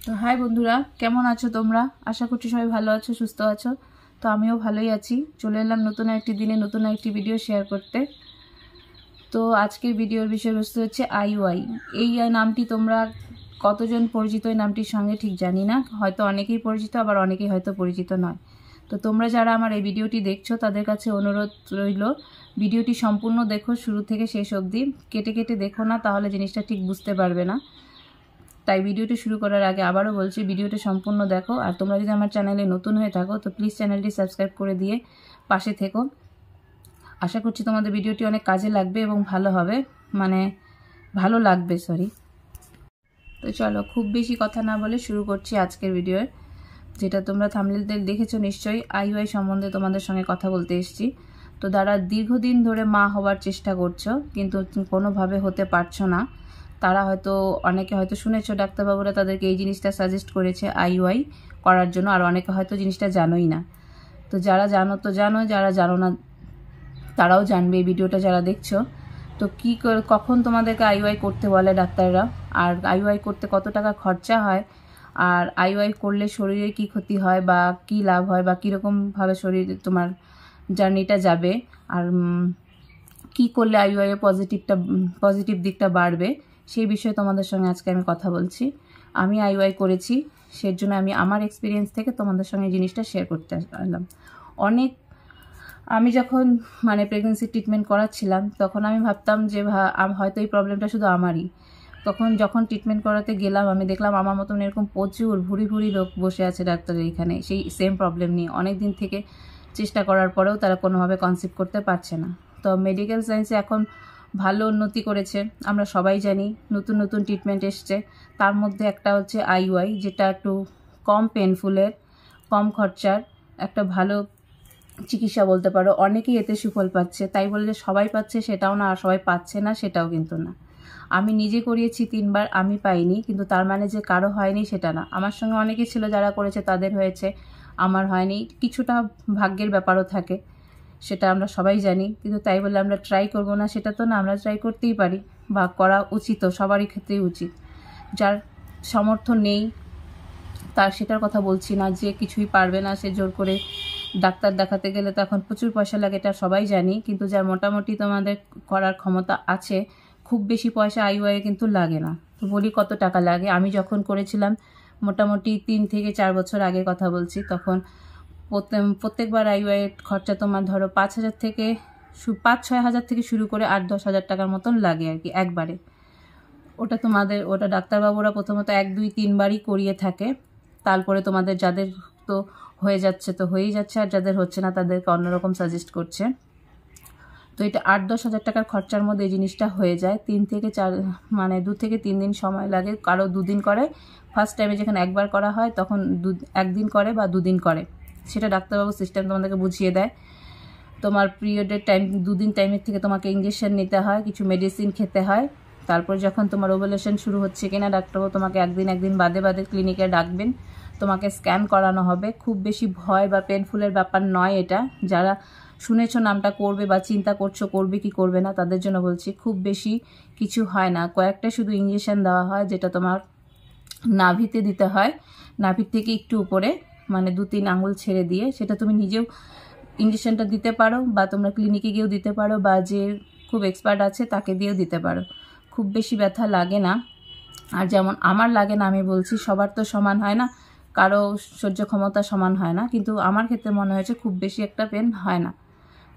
তো হাই বন্ধুরা, কেমন আছো তোমরা? আশা করছি সবাই ভালো আছো, সুস্থ আছো। তো আমিও ভালোই আছি। চলে এলাম নতুন একটি দিনে নতুন একটি ভিডিও শেয়ার করতে। তো আজকের ভিডিওর বিষয়বস্তু হচ্ছে আইওআই। এই নামটি তোমরা কতজন পরিচিত এই নামটির সঙ্গে ঠিক জানি না, হয়তো অনেকেই পরিচিত, আবার অনেকেই হয়তো পরিচিত নয়। তো তোমরা যারা আমার এই ভিডিওটি দেখছো তাদের কাছে অনুরোধ রইল, ভিডিওটি সম্পূর্ণ দেখো, শুরু থেকে শেষ অবধি। কেটে কেটে দেখো না, তাহলে জিনিসটা ঠিক বুঝতে পারবে না। তাই ভিডিওটি শুরু করার আগে আবারও বলছি, ভিডিওটি সম্পূর্ণ দেখো। আর তোমরা যদি আমার চ্যানেলে নতুন হয়ে থাকো তো প্লিজ চ্যানেলটি সাবস্ক্রাইব করে দিয়ে পাশে থেকো। আশা করছি তোমাদের ভিডিওটি অনেক কাজে লাগবে এবং ভালো হবে, ভালো লাগবে, সরি। তো চলো, খুব বেশি কথা না বলে শুরু করছি আজকের ভিডিও, যেটা তোমরা থাম্বনেইলে দেখেছো নিশ্চয়ই। আইওআই সম্বন্ধে তোমাদের সঙ্গে কথা বলতে এসেছি। তো যারা দীর্ঘদিন ধরে মা হওয়ার চেষ্টা করছো কিন্তু কোনোভাবে হতে পারছো না, তারা অনেকে হয়তো শুনেছো ডাক্তারবাবুরা তাদেরকে এই জিনিসটা সাজেস্ট করেছে আইওআই করার জন্য, আর অনেকে হয়তো জিনিসটা জানোই না। তো যারা জানো তো জানো, যারা জানো না তারাও জানবে এই ভিডিওটা যারা দেখছো। তো কখন তোমাদেরকে আইওআই করতে বলে ডাক্তাররা, আর আইওআই করতে কত টাকা খরচা হয়, আর আইওআই করলে শরীরে কি ক্ষতি হয় বা কি লাভ হয়, বা কীরকমভাবে শরীর তোমার জার্নিটা যাবে, আর কি করলে আইওআই এর পজিটিভ দিকটা বাড়বে, সেই বিষয়ে তোমাদের সঙ্গে আজকে আমি কথা বলছি। আমি আইওআই করেছি, সেজন্য আমি আমার এক্সপিরিয়েন্স থেকে তোমাদের সঙ্গে জিনিসটা শেয়ার করতে আসলাম। আমি যখন প্রেগনেন্সি ট্রিটমেন্ট করাচ্ছিলাম তখন আমি ভাবতাম যে হয়তো এই প্রবলেমটা শুধু আমারই। যখন ট্রিটমেন্ট করাতে গেলাম আমি দেখলাম আমার মতন এরকম প্রচুর ভুরি লোক বসে আছে ডাক্তারের এখানে, সেই সেম প্রবলেম নিয়ে অনেক দিন থেকে চেষ্টা করার পরেও তারা কোনোভাবে কনসিভ করতে পারছে না। তো মেডিকেল সায়েন্সে এখন ভালো উন্নতি করেছে, আমরা সবাই জানি। নতুন নতুন ট্রিটমেন্ট এসছে, তার মধ্যে একটা হচ্ছে আইওআই, যেটা একটু কম পেনফুলের, কম খরচার একটা ভালো চিকিৎসা বলতে পারো। অনেকেই এতে সুফল পাচ্ছে, তাই বলে যে সবাই পাচ্ছে সেটাও না, আর সবাই পাচ্ছে না সেটাও কিন্তু না। আমি নিজে করিয়েছি 3 বার, আমি পাইনি, কিন্তু তার মানে যে কারো হয়নি সেটা না। আমার সঙ্গে অনেকেই ছিল যারা করেছে, তাদের হয়েছে, আমার হয়নি। কিছুটা ভাগ্যের ব্যাপারও থাকে, সেটা আমরা সবাই জানি, কিন্তু তাই বলে আমরা ট্রাই করব না সেটা তো না। আমরা ট্রাই করতেই পারি, বা করা উচিত, সবারই ক্ষেত্রেই উচিত। যার সামর্থ্য নেই তার সেটার কথা বলছি না, যে কিছুই পারবে না সে জোর করে ডাক্তার দেখাতে গেলে তো এখন প্রচুর পয়সা লাগে, এটা সবাই জানি। কিন্তু যার মোটামুটি তোমাদের করার ক্ষমতা আছে, খুব বেশি পয়সা আইওআই কিন্তু লাগে না। তো বলি কত টাকা লাগে। আমি যখন করেছিলাম মোটামুটি 3 থেকে 4 বছর আগে কথা বলছি, তখন প্রত্যেকবার আইওআই খরচা তোমার ধরো 5,000 থেকে 5-6 হাজার থেকে শুরু করে 8-10 হাজার টাকার মতন লাগে আর কি একবারে। ওটা ডাক্তারবাবুরা প্রথমত 1-2-3 বারই করিয়ে থাকে। তারপরে তোমাদের যাদের তো হয়ে যাচ্ছে তো হয়েই যাচ্ছে, আর যাদের হচ্ছে না তাদেরকে অন্যরকম সাজেস্ট করছে। তো এটা 8-10 হাজার টাকার খরচার মধ্যে এই জিনিসটা হয়ে যায়। 2 থেকে 3 দিন সময় লাগে, কারো 2 দিন করে। ফার্স্ট টাইমে যেখানে একবার করা হয় তখন 1 দিন করে বা 2 দিন করে, সেটা ডাক্তারবাবু সিস্টেম তোমাদেরকে বুঝিয়ে দেয়। তোমার পিরিয়ডের টাইম 2 দিন টাইমের থেকে তোমাকে ইঞ্জেকশন নিতে হয়, কিছু মেডিসিন খেতে হয়। তারপর যখন তোমার ওভুলেশন শুরু হচ্ছে কিনা ডাক্তারবাবু তোমাকে একদিন বাদে ক্লিনিকে ডাকবেন, তোমাকে স্ক্যান করানো হবে। খুব বেশি ভয় বা পেনফুলের ব্যাপার নয় এটা। যারা শুনেছো নামটা করবে বা চিন্তা করছো করবে কি করবে না, তাদের জন্য বলছি খুব বেশি কিছু হয় না। কয়েকটা শুধু ইঞ্জেকশন দেওয়া হয়, যেটা তোমার নাভিতে দিতে হয়, নাভির থেকে একটু উপরে 2-3 আঙুল ছেড়ে দিয়ে। সেটা তুমি নিজেও ইঞ্জেকশনটা দিতে পারো, বা তোমরা ক্লিনিকে গিয়েও দিতে পারো, বা যে খুব এক্সপার্ট আছে তাকে দিয়েও দিতে পারো। খুব বেশি ব্যথা লাগে না। আর যেমন আমার লাগে না, আমি বলছি সবার তো সমান হয় না, কারো সহ্য ক্ষমতা সমান হয় না, কিন্তু আমার ক্ষেত্রে মনে হয়েছে খুব বেশি একটা পেন হয় না।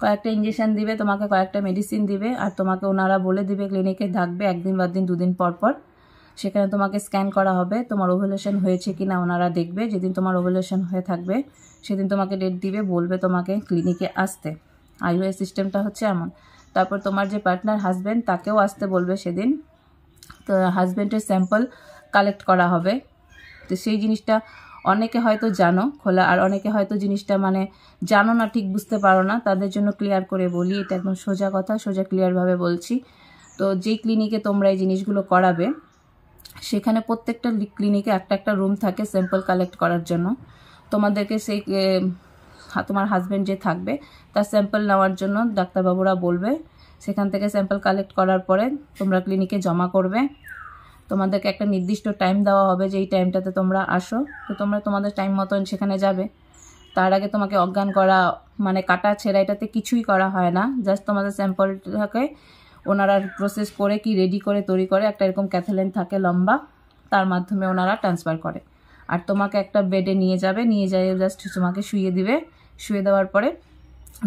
কয়েকটা ইঞ্জেকশন দিবে তোমাকে, কয়েকটা মেডিসিন দিবে, আর তোমাকে ওনারা বলে দিবে ক্লিনিকে থাকবে 1 দিন বা 2 দিন পর। সেখানে তোমাকে স্ক্যান করা হবে, তোমার ওভুলেশন হয়েছে কিনা ওনারা দেখবে। যেদিন তোমার ওভুলেশন হয়ে থাকবে সেদিন তোমাকে ডেট দিবে, বলবে তোমাকে ক্লিনিকে আসতে। আইওআই সিস্টেমটা হচ্ছে এমন। তারপর তোমার যে পার্টনার হাজব্যান্ড, তাকেও আসতে বলবে সেদিন। তো হাজব্যান্ডের স্যাম্পল কালেক্ট করা হবে। তো সেই জিনিসটা অনেকে হয়তো জানো খোলা, আর অনেকে হয়তো জিনিসটা জানো না, ঠিক বুঝতে পারো না। তাদের জন্য ক্লিয়ার করে বলি, এটা একদম সোজা কথা, সোজা ক্লিয়ারভাবে বলছি। তো যেই ক্লিনিকে তোমরা এই জিনিসগুলো করাবে, সেখানে প্রত্যেকটা ক্লিনিকে একটা রুম থাকে স্যাম্পল কালেক্ট করার জন্য। তোমাদেরকে সেই তোমার হাজব্যান্ড যে থাকবে তার স্যাম্পল নেওয়ার জন্য ডাক্তারবাবুরা বলবে। সেখান থেকে স্যাম্পল কালেক্ট করার পরে তোমরা ক্লিনিকে জমা করবে। তোমাদেরকে একটা নির্দিষ্ট টাইম দেওয়া হবে যে এই টাইমটাতে তোমরা আসো, তো তোমরা তোমাদের টাইম মতন সেখানে যাবে। তার আগে তোমাকে অজ্ঞান করা মানে কাটা ছেঁড়া এটাতে কিছুই করা হয় না, জাস্ট তোমাদের স্যাম্পলটাকে ওনারা প্রসেস করে কি রেডি করে তৈরি করে একটা এরকম ক্যাথেলাইন থাকে লম্বা, তার মাধ্যমে ওনারা ট্রান্সফার করে। আর তোমাকে একটা বেডে নিয়ে যাবে, নিয়ে যাই জাস্ট তোমাকে শুইয়ে দিবে। শুয়ে দেওয়ার পরে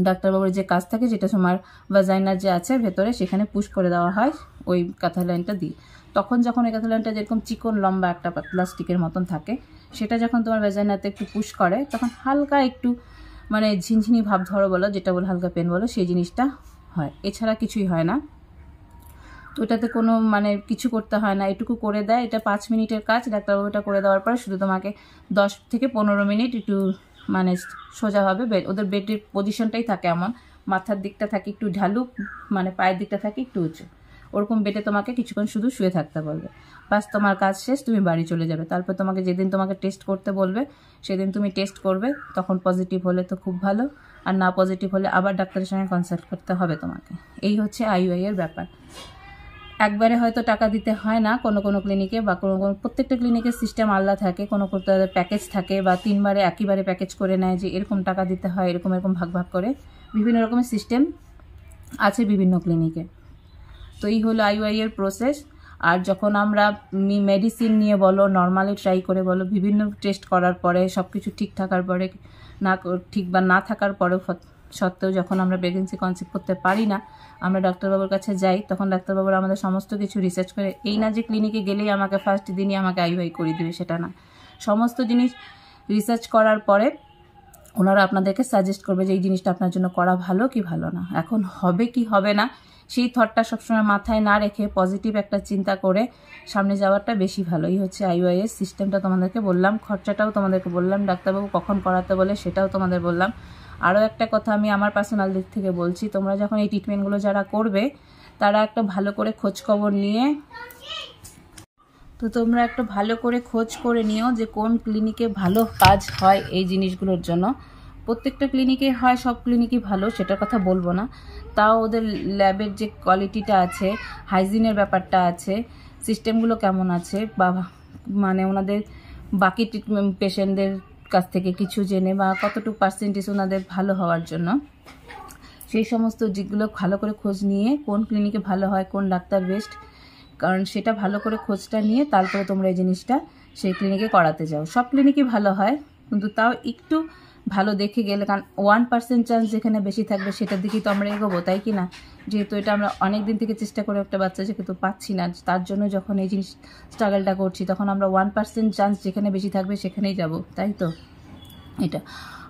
ডাক্তারবাবুর যে কাজ থাকে, যেটা তোমার ভাজাইনার যে আছে ভেতরে সেখানে পুশ করে দেওয়া হয় ওই ক্যাথেলাইনটা দিয়ে। তখন যখন ওই ক্যাথেলাইনটা যেরকম চিকন লম্বা একটা প্লাস্টিকের মতন থাকে, সেটা যখন তোমার ভাজাইনাতে একটু পুশ করে তখন হালকা একটু মানে ঝিনঝিনি ভাব ধরো বলো, যেটা বলো হালকা পেন বলো, সেই জিনিসটা হয়, এছাড়া কিছুই হয় না। তো এটাতে কোনো মানে কিছু করতে হয় না, এটুকু করে দেয়। এটা 5 মিনিটের কাজ। ডাক্তারবাবু এটা করে দেওয়ার পরে শুধু তোমাকে 10 থেকে 15 মিনিট একটু মানে সোজাভাবে ওদের বেডের পজিশনটাই থাকে এমন, মাথার দিকটা থাকে একটু ঢালু, মানে পায়ের দিকটা থাকে একটু উঁচু, ওরকম বেডে তোমাকে কিছুক্ষণ শুধু শুয়ে থাকতে বলবে। বাস তোমার কাজ শেষ, তুমি বাড়ি চলে যাবে। তারপর তোমাকে যেদিন তোমাকে টেস্ট করতে বলবে সেদিন তুমি টেস্ট করবে, তখন পজিটিভ হলে তো খুব ভালো, আর না পজিটিভ হলে আবার ডাক্তারের সঙ্গে কনসাল্ট করতে হবে তোমাকে। এই হচ্ছে IUI এর ব্যাপার। একবারে হয়তো টাকা দিতে হয় না কোনো কোনো ক্লিনিকে, বা কোনো কোনো প্রত্যেকটা ক্লিনিকের সিস্টেম আলাদা থাকে, কোনো কোনো প্যাকেজ থাকে, বা 3বারে একইবারে প্যাকেজ করে নেয় যে এরকম টাকা দিতে হয়, এরকম এরকম ভাগ ভাগ করে বিভিন্ন রকমের সিস্টেম আছে বিভিন্ন ক্লিনিকে। তো এই হলো IUI এর প্রসেস। আর যখন আমরা মেডিসিন নিয়ে বলো, নর্মালি ট্রাই করে বলো, বিভিন্ন টেস্ট করার পরে সব কিছু ঠিক থাকার পরে, না ঠিক বা না থাকার পরেও সত্ত্বেও যখন আমরা প্রেগনেন্সি কনসিভ করতে পারি না, আমরা ডাক্তারবাবুর কাছে যাই, তখন ডাক্তারবাবুরা আমাদের সমস্ত কিছু রিসার্চ করে, এই না যে ক্লিনিকে গেলেই আমাকে ফার্স্ট দিনই আমাকে IUI করে দেবে, সেটা না। সমস্ত জিনিস রিসার্চ করার পরে ওনারা আপনাদেরকে সাজেস্ট করবে যে এই জিনিসটা আপনার জন্য করা ভালো কি ভালো না। এখন হবে কি হবে না সেই থটটা সবসময় মাথায় না রেখে পজিটিভ একটা চিন্তা করে সামনে যাওয়াটা বেশি ভালো। এই হচ্ছে IUI এর সিস্টেমটা তোমাদেরকে বললাম, খরচাটাও তোমাদেরকে বললাম, ডাক্তারবাবু কখন করাতে বলে সেটাও তোমাদের বললাম। আরও একটা কথা আমি আমার পার্সোনাল দিক থেকে বলছি, তোমরা যখন এই ট্রিটমেন্টগুলো যারা করবে তারা একটা ভালো করে খোঁজখবর নিয়ে, তো তোমরা একটা ভালো করে খোঁজ করে নিও যে কোন ক্লিনিকে ভালো কাজ হয় এই জিনিসগুলোর জন্য। প্রত্যেকটা ক্লিনিকে হয়, সব ক্লিনিকই ভালো সেটার কথা বলবো না, তাও ওদের ল্যাবের যে কোয়ালিটিটা আছে, হাইজিনের ব্যাপারটা আছে, সিস্টেমগুলো কেমন আছে, বা মানে ওনাদের বাকি ট্রিটমেন্ট পেশেন্টদের কাছ থেকে কিছু জেনে, বা কতটুকু পার্সেন্টেজ ওনাদের ভালো হওয়ার জন্য, সেই সমস্ত দিকগুলো ভালো করে খোঁজ নিয়ে কোন ক্লিনিকে ভালো হয়, কোন ডাক্তার বেস্ট, কারণ সেটা ভালো করে খোঁজটা নিয়ে তারপরে তোমরা এই জিনিসটা সেই ক্লিনিকে করাতে যাও। সব ক্লিনিকই ভালো হয়, কিন্তু তাও একটু ভালো দেখে গেলে, কারণ 1% চান্স যেখানে বেশি থাকবে সেটার দিকেই তো আমরা এগোবো, তাই কি না? যেহেতু এটা আমরা অনেক দিন থেকে চেষ্টা করে একটা বাচ্চা যেহেতু পাচ্ছি না, তার জন্য যখন এই জিনিস স্ট্রাগলটা করছি, তখন আমরা 1% চান্স যেখানে বেশি থাকবে সেখানেই যাব, তাই তো এটা।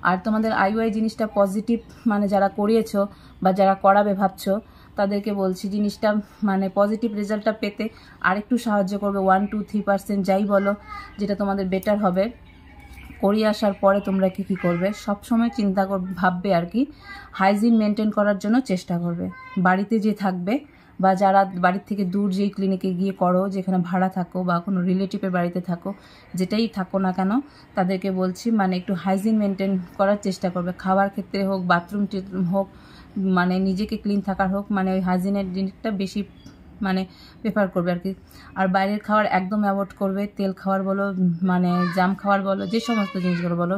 আর তোমাদের IUI জিনিসটা পজিটিভ মানে যারা করিয়েছো বা যারা করাবে ভাবছো তাদেরকে বলছি, জিনিসটা মানে পজিটিভ রেজাল্টটা পেতে আরেকটু সাহায্য করবে, 1-2-3% যাই বলো, যেটা তোমাদের বেটার হবে। করিয়ে আসার পরে তোমরা কি করবে, সবসময় চিন্তা ভাববে আর কি, হাইজিন মেনটেন করার জন্য চেষ্টা করবে। বাড়িতে যে থাকবে বা যারা বাড়ির থেকে দূর যেই ক্লিনিকে গিয়ে করো, যেখানে ভাড়া থাকো বা কোনো রিলেটিভের বাড়িতে থাকো, যেটাই থাকো না কেন, তাদেরকে বলছি মানে একটু হাইজিন মেনটেন করার চেষ্টা করবে। খাবার ক্ষেত্রে হোক, বাথরুম হোক, মানে নিজেকে ক্লিন থাকার হোক, মানে ওই হাইজিনের জিনিসটা বেশি মানে প্রেফার করবে আর কি। আর বাইরের খাবার একদম অ্যাভয়েড করবে, তেল খাবার বলো, মানে জাম খাবার বলো, যে সমস্ত জিনিসগুলো বলো,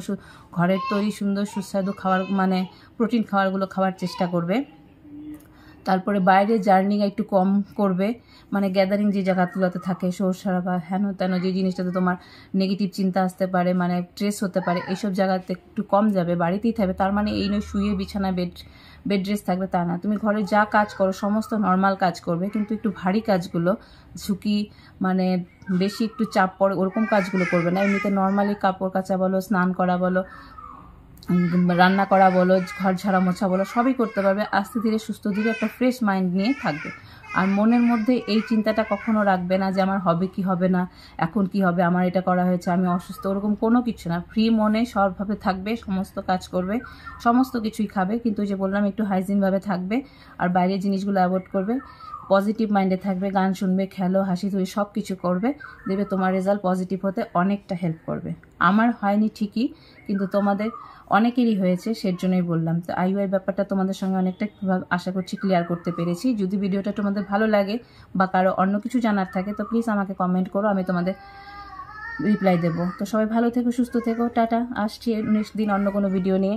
ঘরের তৈরি সুন্দর সুস্বাদু খাবার মানে প্রোটিন খাবারগুলো খাওয়ার চেষ্টা করবে। তারপরে বাইরে জার্নি একটু কম করবে, মানে গ্যাদারিং যে জায়গাগুলোতে থাকে, শোরসারা বা হেন তেন যে জিনিসটাতে তোমার নেগেটিভ চিন্তা আসতে পারে, মানে স্ট্রেস হতে পারে, এইসব জায়গাতে একটু কম যাবে, বাড়িতেই থাকবে। তার মানে এই নয় শুয়ে বিছানায় বেড রেস্ট থাকবে তা না, তুমি ঘরে যা কাজ করো সমস্ত নর্মাল কাজ করবে, কিন্তু একটু ভারী কাজগুলো, ঝুঁকি মানে বেশি একটু চাপ পড়ে ওরকম কাজগুলো করবে না। এমনিতে নর্মালি কাপড় কাচা বলো, স্নান করা বলো, রান্না করা বলো, ঘর ঝাড়া মোছা বলো, সবই করতে পারবে। আস্তে ধীরে সুস্থ ধীরে একটা ফ্রেশ মাইন্ড নিয়ে থাকবে। আর মনের মধ্যে এই চিন্তাটা কখনো রাখবে না যে আমার হবে কি হবে না, এখন কি হবে, আমার এটা করা হয়েছে, আমি অসুস্থ, ওরকম কোনো কিছু না। ফ্রি মনে সবভাবে থাকবে, সমস্ত কাজ করবে, সমস্ত কিছুই খাবে, কিন্তু যে বললাম একটু হাইজিনভাবে থাকবে আর বাইরের জিনিসগুলো অ্যাভয়েড করবে। পজিটিভ মাইন্ডে থাকবে, গান শুনবে, খেলো, হাসি ধুই সব কিছু করবে, দেখবে তোমার রেজাল্ট পজিটিভ হতে অনেকটা হেল্প করবে। আমার হয়নি ঠিকই, কিন্তু তোমাদের অনেকেরই হয়েছে, সেজন্যই বললাম। তো আইইউআই ব্যাপারটা তোমাদের সঙ্গে অনেকটা আশা করছি ক্লিয়ার করতে পেরেছি। যদি ভিডিওটা তোমাদের ভালো লাগে বা কারো অন্য কিছু জানার থাকে তো প্লিজ আমাকে কমেন্ট করো, আমি তোমাদের রিপ্লাই দেবো। তো সবাই ভালো থেকো, সুস্থ থেকো, টাটা। আসছি নেক্সট দিন অন্য কোনো ভিডিও নিয়ে।